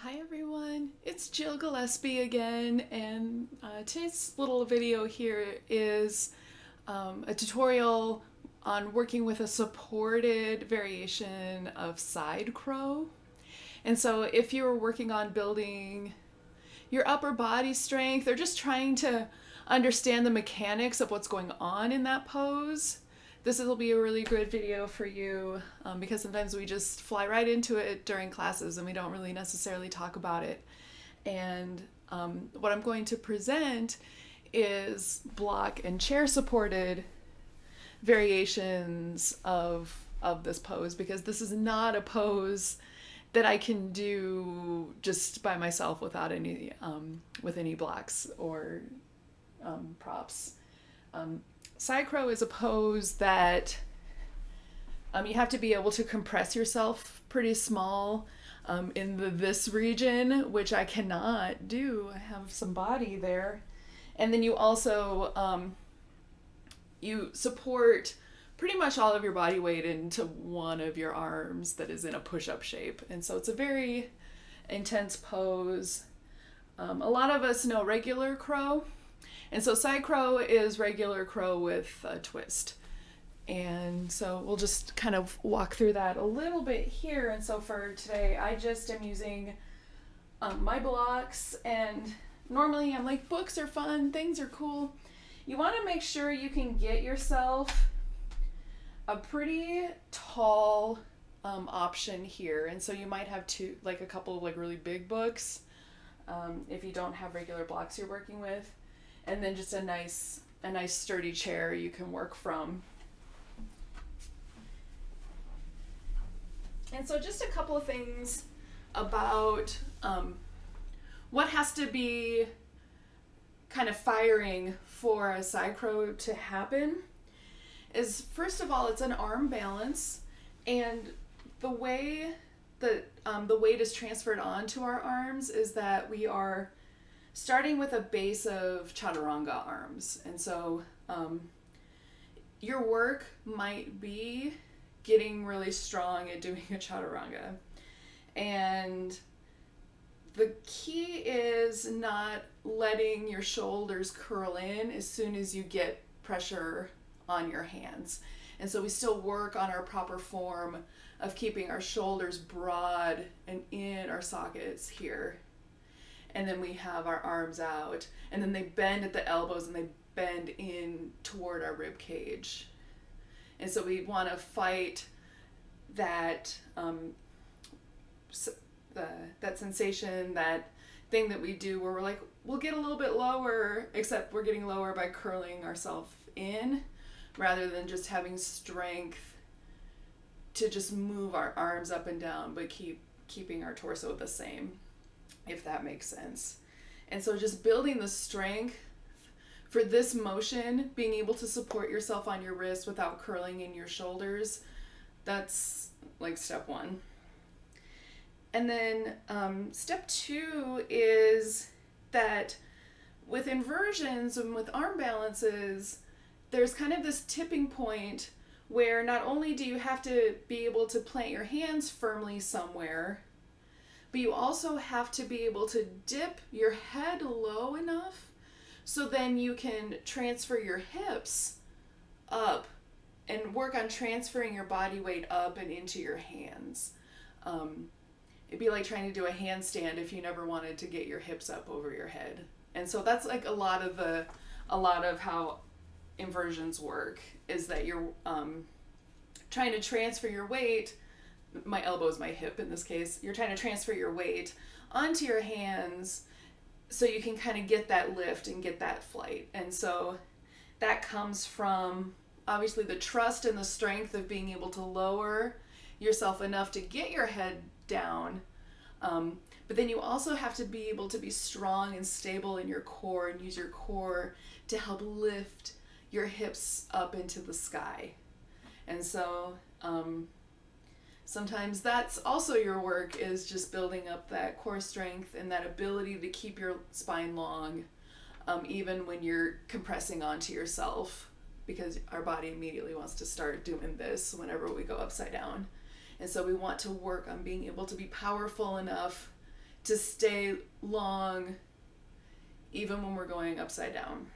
Hi everyone, it's Jill Gillespie again, and today's little video here is a tutorial on working with a supported variation of side crow. And so if you're working on building your upper body strength or just trying to understand the mechanics of what's going on in that pose, this will be a really good video for you because sometimes we just fly right into it during classes and we don't really necessarily talk about it. And what I'm going to present is block and chair supported variations of this pose, because this is not a pose that I can do just by myself without any with any blocks or props. Side crow is a pose that you have to be able to compress yourself pretty small in this region, which I cannot do. I have some body there. And then you also you support pretty much all of your body weight into one of your arms that is in a push-up shape. And so it's a very intense pose. A lot of us know regular crow. And so side crow is regular crow with a twist. And so we'll just kind of walk through that a little bit here. And so for today, I just am using my blocks. And normally I'm like, books are fun, things are cool. You want to make sure you can get yourself a pretty tall option here. And so you might have a couple of like really big books if you don't have regular blocks you're working with. And then just a nice sturdy chair you can work from. And so just a couple of things about what has to be kind of firing for a side crow to happen is, first of all, it's an arm balance, and the way that the weight is transferred onto our arms is that we are starting with a base of chaturanga arms. And so your work might be getting really strong at doing a chaturanga. And the key is not letting your shoulders curl in as soon as you get pressure on your hands. And so we still work on our proper form of keeping our shoulders broad and in our sockets here. And then we have our arms out, and then they bend at the elbows and they bend in toward our rib cage. And so we want to fight that that sensation, that thing that we do where we're like, we'll get a little bit lower, except we're getting lower by curling ourselves in rather than just having strength to just move our arms up and down, but keeping our torso the same, if that makes sense. And so just building the strength for this motion, being able to support yourself on your wrist without curling in your shoulders, that's like step one. And then step two is that with inversions and with arm balances, there's kind of this tipping point where not only do you have to be able to plant your hands firmly somewhere, but you also have to be able to dip your head low enough so then you can transfer your hips up and work on transferring your body weight up and into your hands. It'd be like trying to do a handstand if you never wanted to get your hips up over your head. And so that's like a lot of how inversions work, is that you're trying to transfer your weight. My elbow is my hip in this case. You're trying to transfer your weight onto your hands so you can kind of get that lift and get that flight. And so that comes from obviously the trust and the strength of being able to lower yourself enough to get your head down. But then you also have to be able to be strong and stable in your core and use your core to help lift your hips up into the sky. And so sometimes that's also your work, is just building up that core strength and that ability to keep your spine long, even when you're compressing onto yourself, because our body immediately wants to start doing this whenever we go upside down. And so we want to work on being able to be powerful enough to stay long even when we're going upside down.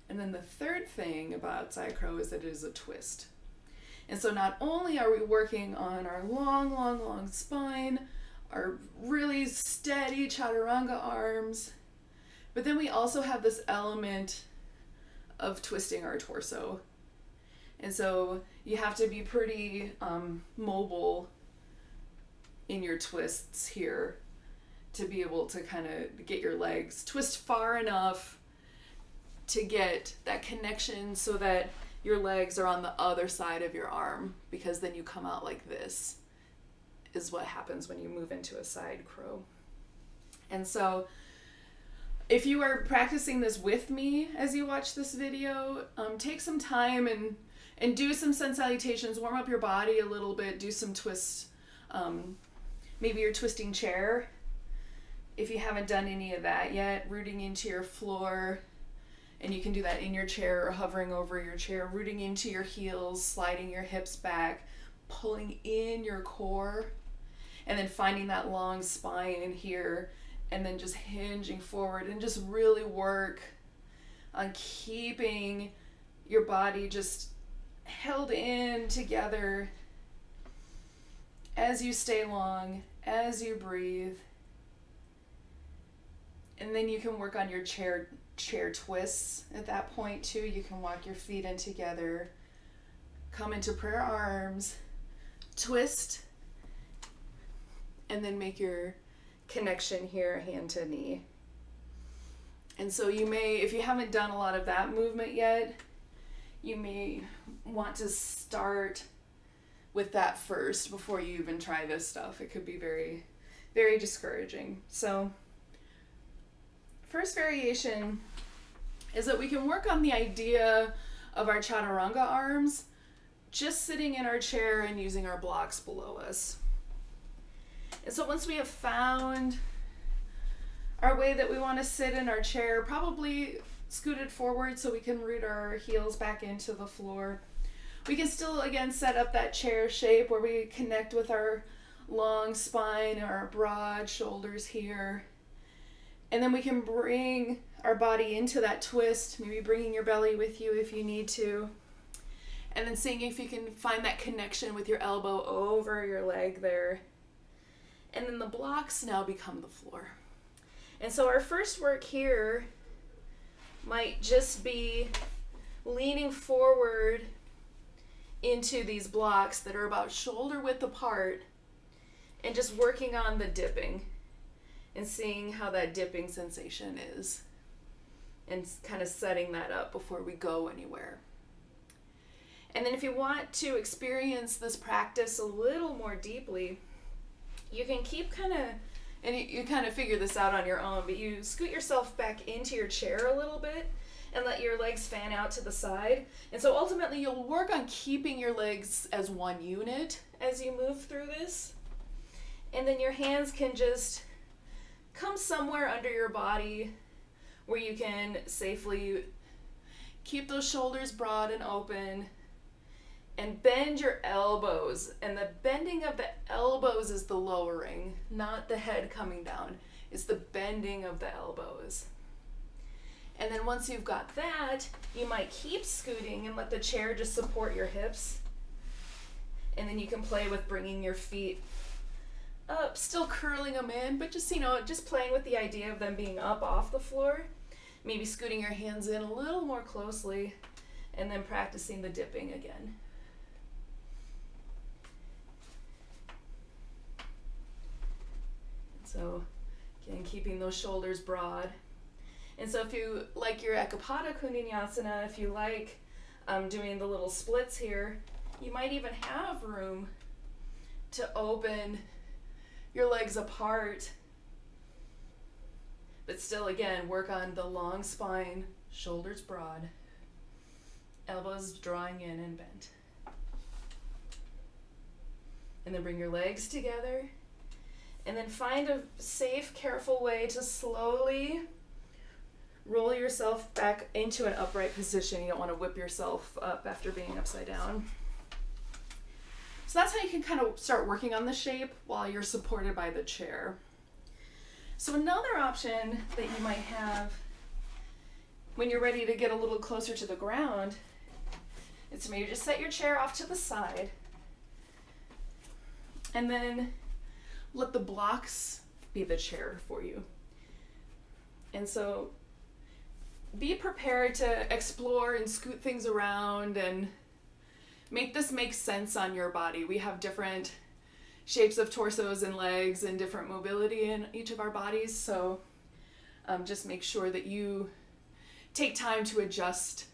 And then the third thing about side crow is that it is a twist. And so not only are we working on our long spine, our really steady chaturanga arms, but then we also have this element of twisting our torso. And so you have to be pretty mobile in your twists here to be able to kind of get your legs twist far enough to get that connection so that your legs are on the other side of your arm, because then you come out like this is what happens when you move into a side crow. And so if you are practicing this with me as you watch this video, take some time and do some sun salutations, warm up your body a little bit, do some twists. Maybe you're twisting chair. If you haven't done any of that yet, rooting into your floor, and you can do that in your chair or hovering over your chair, rooting into your heels, sliding your hips back, pulling in your core, and then finding that long spine here, and then just hinging forward, and just really work on keeping your body just held in together as you stay long, as you breathe. And then you can work on your chair twists at that point too. You can walk your feet in together, come into prayer arms, twist, and then make your connection here, hand to knee. And so you may, if you haven't done a lot of that movement yet, you may want to start with that first before you even try this stuff. It could be very, very discouraging. So first variation is that we can work on the idea of our chaturanga arms just sitting in our chair and using our blocks below us. And so once we have found our way that we want to sit in our chair, probably scooted forward so we can root our heels back into the floor, we can still again set up that chair shape where we connect with our long spine and our broad shoulders here. And then we can bring our body into that twist, maybe bringing your belly with you if you need to. And then seeing if you can find that connection with your elbow over your leg there. And then the blocks now become the floor. And so our first work here might just be leaning forward into these blocks that are about shoulder width apart and just working on the dipping and seeing how that dipping sensation is and kind of setting that up before we go anywhere. And then if you want to experience this practice a little more deeply, you can keep kind of, and you kind of figure this out on your own, but you scoot yourself back into your chair a little bit and let your legs fan out to the side. And so ultimately you'll work on keeping your legs as one unit as you move through this. And then your hands can just come somewhere under your body where you can safely keep those shoulders broad and open and bend your elbows. And the bending of the elbows is the lowering, not the head coming down. It's the bending of the elbows. And then once you've got that, you might keep scooting and let the chair just support your hips. And then you can play with bringing your feet up, still curling them in, but just, just playing with the idea of them being up off the floor. Maybe scooting your hands in a little more closely and then practicing the dipping again. So again, keeping those shoulders broad. And so if you like your Ekapada Kundinyasana, if you like doing the little splits here, you might even have room to open your legs apart, but still again work on the long spine, shoulders broad, elbows drawing in and bent. And then bring your legs together, and then find a safe, careful way to slowly roll yourself back into an upright position. You don't want to whip yourself up after being upside down. So that's how you can kind of start working on the shape while you're supported by the chair. So another option that you might have when you're ready to get a little closer to the ground is to maybe just set your chair off to the side and then let the blocks be the chair for you. And so be prepared to explore and scoot things around and make this make sense on your body. We have different shapes of torsos and legs and different mobility in each of our bodies. So just make sure that you take time to adjust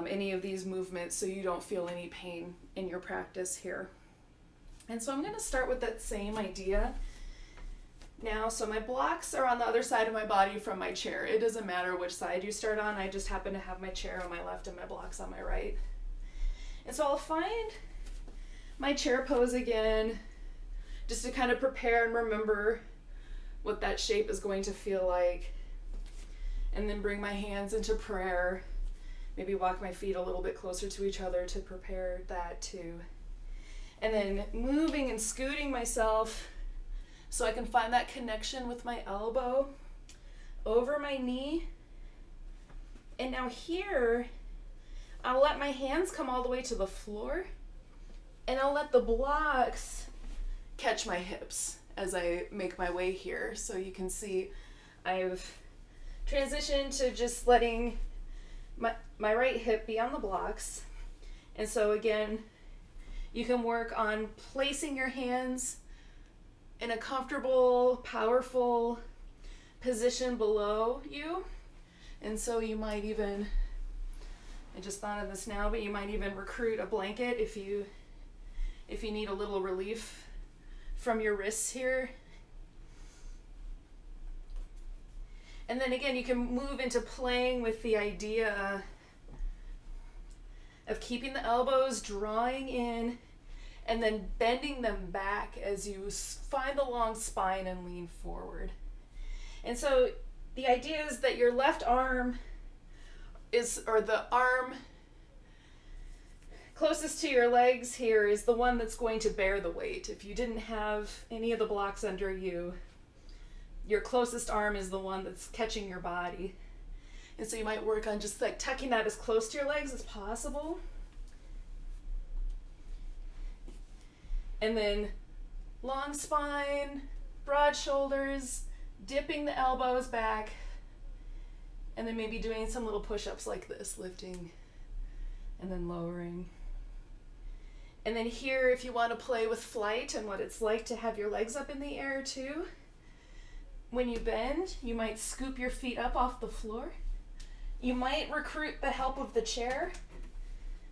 any of these movements so you don't feel any pain in your practice here. And so I'm going to start with that same idea now. So my blocks are on the other side of my body from my chair. It doesn't matter which side you start on. I just happen to have my chair on my left and my blocks on my right. And so I'll find my chair pose again, just to kind of prepare and remember what that shape is going to feel like. And then bring my hands into prayer. Maybe walk my feet a little bit closer to each other to prepare that too. And then moving and scooting myself so I can find that connection with my elbow over my knee. And now here, I'll let my hands come all the way to the floor, and I'll let the blocks catch my hips as I make my way here. So you can see I've transitioned to just letting my right hip be on the blocks. And so again, you can work on placing your hands in a comfortable, powerful position below you. And so you might even, I just thought of this now, but you might even recruit a blanket if you need a little relief from your wrists here. And then again, you can move into playing with the idea of keeping the elbows drawing in and then bending them back as you find the long spine and lean forward. And so the idea is that your left arm or the arm closest to your legs here is the one that's going to bear the weight. If you didn't have any of the blocks under you, your closest arm is the one that's catching your body. And so you might work on just like tucking that as close to your legs as possible. And then long spine, broad shoulders, dipping the elbows back, and then maybe doing some little push-ups like this, lifting and then lowering. And then here, if you want to play with flight and what it's like to have your legs up in the air too, when you bend, you might scoop your feet up off the floor. You might recruit the help of the chair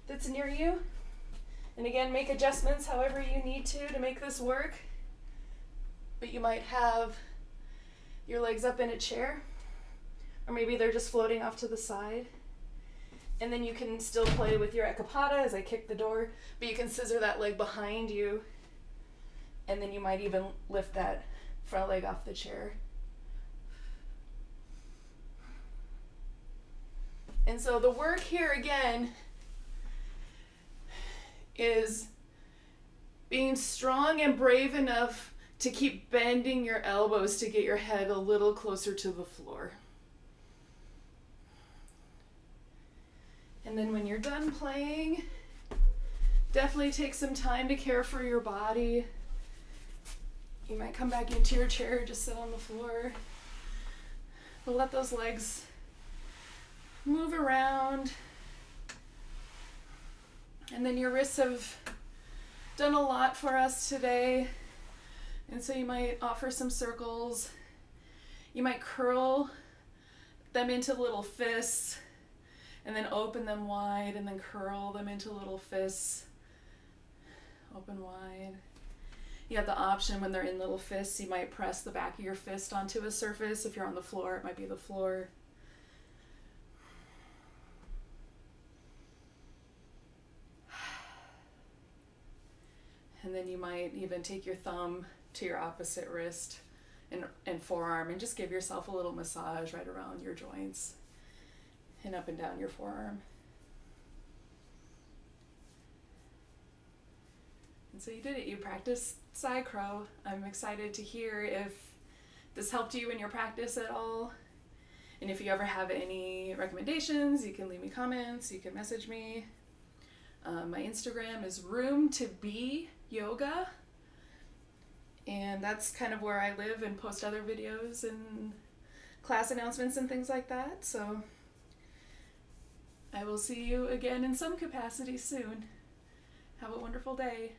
that's near you. And again, make adjustments however you need to make this work. But you might have your legs up in a chair, or maybe they're just floating off to the side. And then you can still play with your ecopata as I kick the door, but you can scissor that leg behind you, and then you might even lift that front leg off the chair. And so the work here again is being strong and brave enough to keep bending your elbows to get your head a little closer to the floor. And then when you're done playing, definitely take some time to care for your body. You might come back into your chair, just sit on the floor. But let those legs move around. And then your wrists have done a lot for us today. And so you might offer some circles. You might curl them into little fists and then open them wide and then curl them into little fists. Open wide. You have the option when they're in little fists, you might press the back of your fist onto a surface. If you're on the floor, it might be the floor. And then you might even take your thumb to your opposite wrist and forearm and just give yourself a little massage right around your joints and up and down your forearm. And so you did it. You practiced side crow. I'm excited to hear if this helped you in your practice at all. And if you ever have any recommendations, you can leave me comments, you can message me. My Instagram is room to be yoga. And that's kind of where I live and post other videos and class announcements and things like that. So I will see you again in some capacity soon. Have a wonderful day.